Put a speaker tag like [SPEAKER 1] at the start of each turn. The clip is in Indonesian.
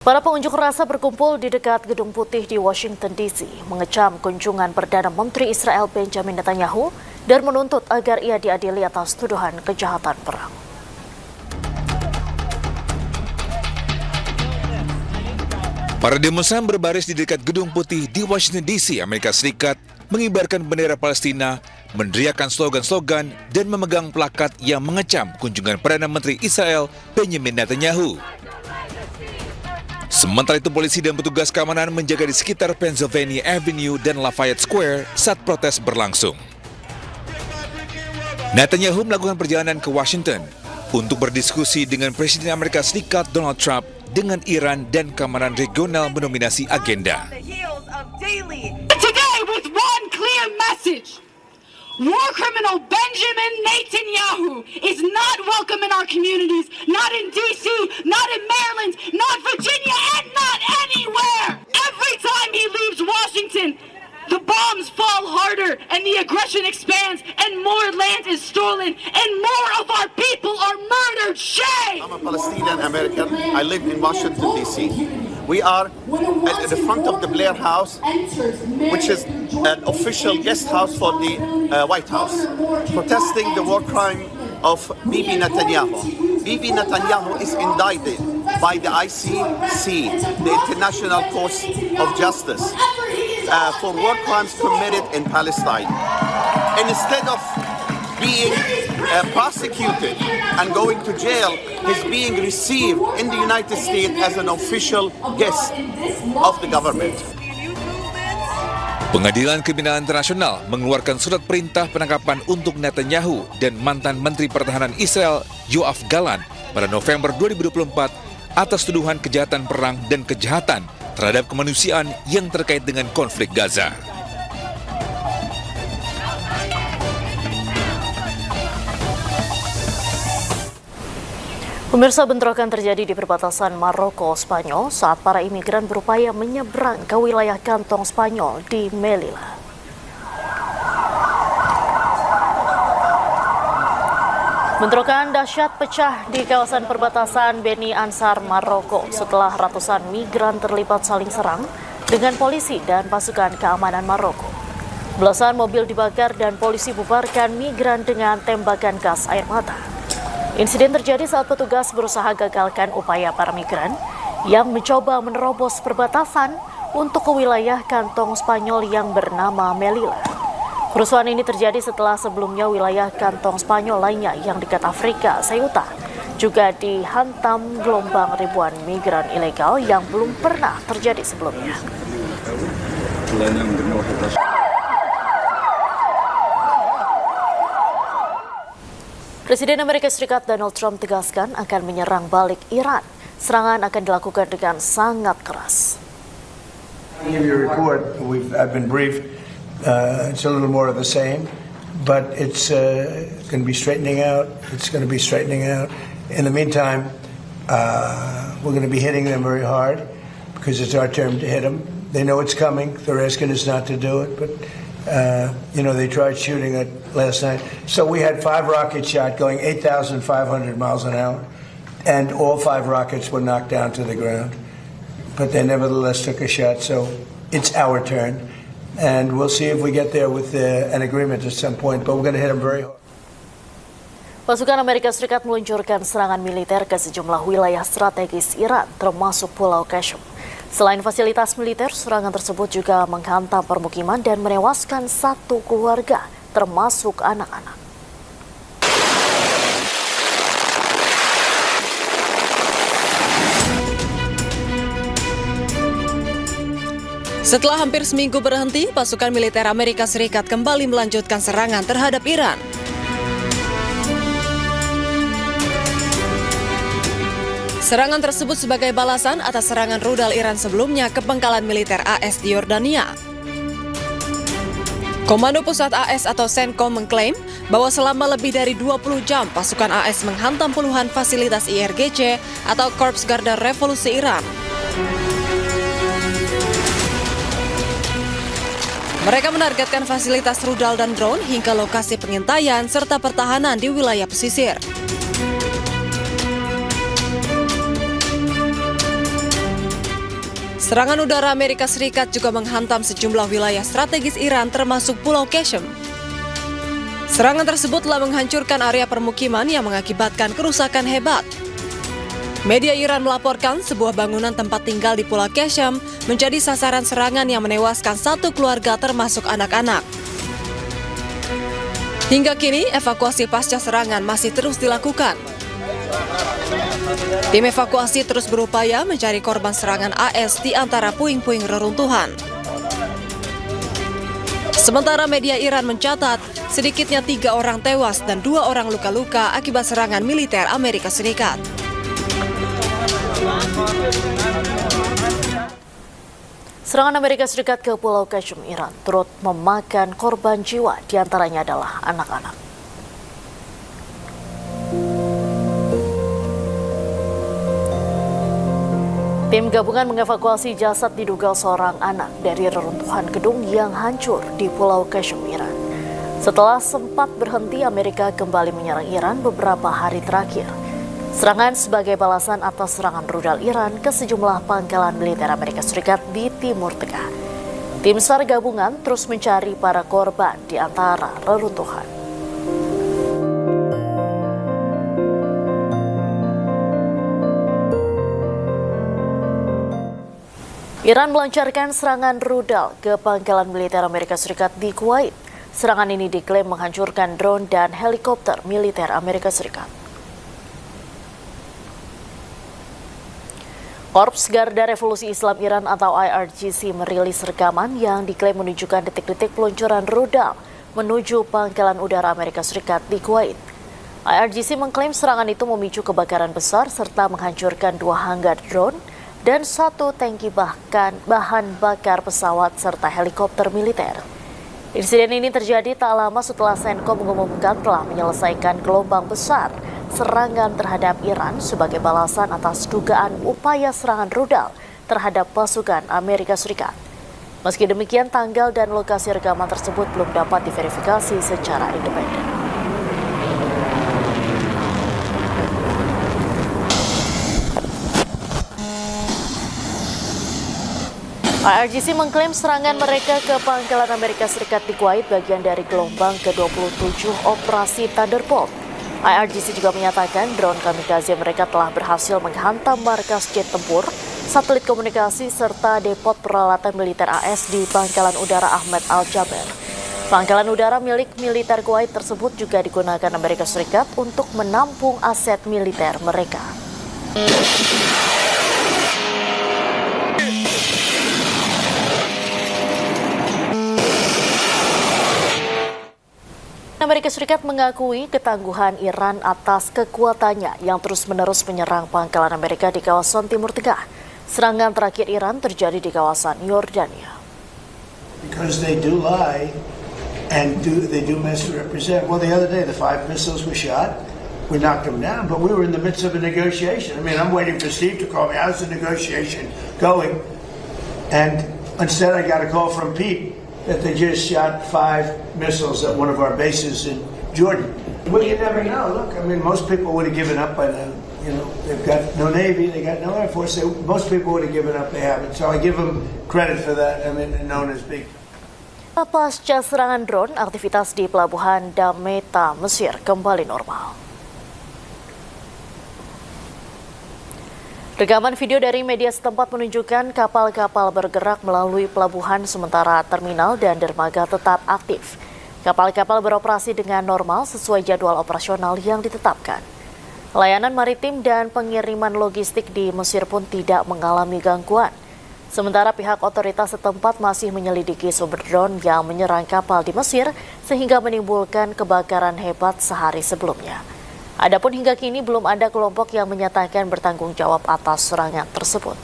[SPEAKER 1] Para pengunjuk rasa berkumpul di dekat Gedung Putih di Washington DC, mengecam kunjungan Perdana Menteri Israel Benjamin Netanyahu dan menuntut agar ia diadili atas tuduhan kejahatan perang.
[SPEAKER 2] Para demonstran berbaris di dekat Gedung Putih di Washington DC, Amerika Serikat, mengibarkan bendera Palestina, meneriakkan slogan-slogan, dan memegang plakat yang mengecam kunjungan Perdana Menteri Israel Benjamin Netanyahu. Sementara itu, polisi dan petugas keamanan menjaga di sekitar Pennsylvania Avenue dan Lafayette Square saat protes berlangsung. Netanyahu melakukan perjalanan ke Washington untuk berdiskusi dengan Presiden Amerika Serikat Donald Trump dengan Iran dan keamanan regional mendominasi agenda.
[SPEAKER 3] Today with one clear message. War criminal Benjamin Netanyahu is not welcome in our communities, not in D.C., not in Maryland, not Virginia, and not anywhere. Every time he leaves Washington, the bombs fall harder and the aggression expands and more land is stolen and more of our people are murdered. Shame!
[SPEAKER 4] I'm a Palestinian American. I live in Washington, D.C. We are at the front of the Blair House, which is an official guest house for the White House, protesting the war crime of Bibi Netanyahu. Bibi Netanyahu is indicted by the ICC, the International Court of Justice, for war crimes committed in Palestine. And instead of being prosecuted and going to jail, he's being received in the United States as an official guest of the government.
[SPEAKER 2] Pengadilan Kriminal Internasional mengeluarkan surat perintah penangkapan untuk Netanyahu dan mantan Menteri Pertahanan Israel Yoav Gallant pada November 2024 atas tuduhan kejahatan perang dan kejahatan terhadap kemanusiaan yang terkait dengan konflik Gaza.
[SPEAKER 1] Pemirsa, bentrokan terjadi di perbatasan Maroko, Spanyol saat para imigran berupaya menyeberang ke wilayah kantong Spanyol di Melilla. Bentrokan dahsyat pecah di kawasan perbatasan Beni Ansar, Maroko setelah ratusan migran terlibat saling serang dengan polisi dan pasukan keamanan Maroko. Belasan mobil dibakar dan polisi bubarkan migran dengan tembakan gas air mata. Insiden terjadi saat petugas berusaha gagalkan upaya para migran yang mencoba menerobos perbatasan untuk ke wilayah kantong Spanyol yang bernama Melilla. Kerusuhan ini terjadi setelah sebelumnya wilayah kantong Spanyol lainnya yang dekat Afrika, Ceuta, juga dihantam gelombang ribuan migran ilegal yang belum pernah terjadi sebelumnya. Presiden Amerika Serikat Donald Trump tegaskan akan menyerang balik Iran. Serangan akan dilakukan dengan sangat keras.
[SPEAKER 5] I'll give you a report. I've been briefed. It's a little more of the same, but it's going to be straightening out. It's going to be straightening out. In the meantime, we're going to be hitting them very hard because it's our turn to hit them. They know it's coming. They're asking us not to do it, but they tried shooting it last night. So we had 5 rockets shot going 8,500 miles an hour, and all 5 rockets were knocked down to the ground. But they nevertheless took a shot, so it's our turn. And we'll see if we get there with an agreement at some point, but we're going to hit them very hard.
[SPEAKER 1] Pasukan Amerika Serikat meluncurkan serangan militer ke sejumlah wilayah strategis Iran, termasuk Pulau Qasem. Selain fasilitas militer, serangan tersebut juga menghantam permukiman dan menewaskan 1 keluarga, termasuk anak-anak.
[SPEAKER 6] Setelah hampir seminggu berhenti, pasukan militer Amerika Serikat kembali melanjutkan serangan terhadap Iran. Serangan tersebut sebagai balasan atas serangan rudal Iran sebelumnya ke pangkalan militer AS di Yordania. Komando Pusat AS atau CENTCOM mengklaim bahwa selama lebih dari 20 jam pasukan AS menghantam puluhan fasilitas IRGC atau Korps Garda Revolusi Iran. Mereka menargetkan fasilitas rudal dan drone hingga lokasi pengintaian serta pertahanan di wilayah pesisir. Serangan udara Amerika Serikat juga menghantam sejumlah wilayah strategis Iran termasuk Pulau Qasem. Serangan tersebut telah menghancurkan area permukiman yang mengakibatkan kerusakan hebat. Media Iran melaporkan sebuah bangunan tempat tinggal di Pulau Qasem menjadi sasaran serangan yang menewaskan satu keluarga termasuk anak-anak. Hingga kini, evakuasi pasca serangan masih terus dilakukan. Tim evakuasi terus berupaya mencari korban serangan AS di antara puing-puing reruntuhan. Sementara media Iran mencatat, sedikitnya 3 orang tewas dan 2 orang luka-luka akibat serangan militer Amerika Serikat.
[SPEAKER 1] Serangan Amerika Serikat ke Pulau Qasem, Iran, turut memakan korban jiwa, diantaranya adalah anak-anak. Tim gabungan mengevakuasi jasad diduga seorang anak dari reruntuhan gedung yang hancur di Pulau Qasem, Iran. Setelah sempat berhenti, Amerika kembali menyerang Iran beberapa hari terakhir. Serangan sebagai balasan atas serangan rudal Iran ke sejumlah pangkalan militer Amerika Serikat di Timur Tengah. Tim SAR gabungan terus mencari para korban di antara reruntuhan. Iran melancarkan serangan rudal ke pangkalan militer Amerika Serikat di Kuwait. Serangan ini diklaim menghancurkan drone dan helikopter militer Amerika Serikat. Korps Garda Revolusi Islam Iran atau IRGC merilis rekaman yang diklaim menunjukkan detik-detik peluncuran rudal menuju pangkalan udara Amerika Serikat di Kuwait. IRGC mengklaim serangan itu memicu kebakaran besar serta menghancurkan 2 hanggar drone dan 1 tangki bahan bakar pesawat serta helikopter militer. Insiden ini terjadi tak lama setelah CENTCOM mengumumkan telah menyelesaikan gelombang besar serangan terhadap Iran sebagai balasan atas dugaan upaya serangan rudal terhadap pasukan Amerika Serikat. Meski demikian, tanggal dan lokasi rekaman tersebut belum dapat diverifikasi secara independen. IRGC mengklaim serangan mereka ke pangkalan Amerika Serikat di Kuwait bagian dari gelombang ke-27 operasi Thunderbolt. IRGC juga menyatakan drone kamikaze mereka telah berhasil menghantam markas jet tempur, satelit komunikasi, serta depot peralatan militer AS di Pangkalan Udara Ahmed Al-Jaber. Pangkalan udara milik militer Kuwait tersebut juga digunakan Amerika Serikat untuk menampung aset militer mereka. Amerika Serikat mengakui ketangguhan Iran atas kekuatannya yang terus-menerus menyerang pangkalan Amerika di kawasan Timur Tengah. Serangan terakhir Iran terjadi di kawasan Yordania.
[SPEAKER 5] Because they do lie and they do misrepresent. Well, the other day the 5 missiles were shot. We knocked them down, but we were in the midst of a negotiation. I mean, I'm waiting for Steve to call me. How's the negotiation going? And instead I got a call from Pete that they just shot 5 missiles at one of our bases in Jordan. Well, you never know. Look, I mean, most people would have given up by now. You know, they've got no Navy, they got no Air Force. Most people would have given up, they haven't. So I give them credit for that. I mean, known as big.
[SPEAKER 1] Pasca serangan drone, aktivitas di pelabuhan Damietta, Mesir kembali normal. Rekaman video dari media setempat menunjukkan kapal-kapal bergerak melalui pelabuhan sementara terminal dan dermaga tetap aktif. Kapal-kapal beroperasi dengan normal sesuai jadwal operasional yang ditetapkan. Layanan maritim dan pengiriman logistik di Mesir pun tidak mengalami gangguan. Sementara pihak otoritas setempat masih menyelidiki sumber drone yang menyerang kapal di Mesir sehingga menimbulkan kebakaran hebat sehari sebelumnya. Adapun hingga kini belum ada kelompok yang menyatakan bertanggung jawab atas serangan tersebut.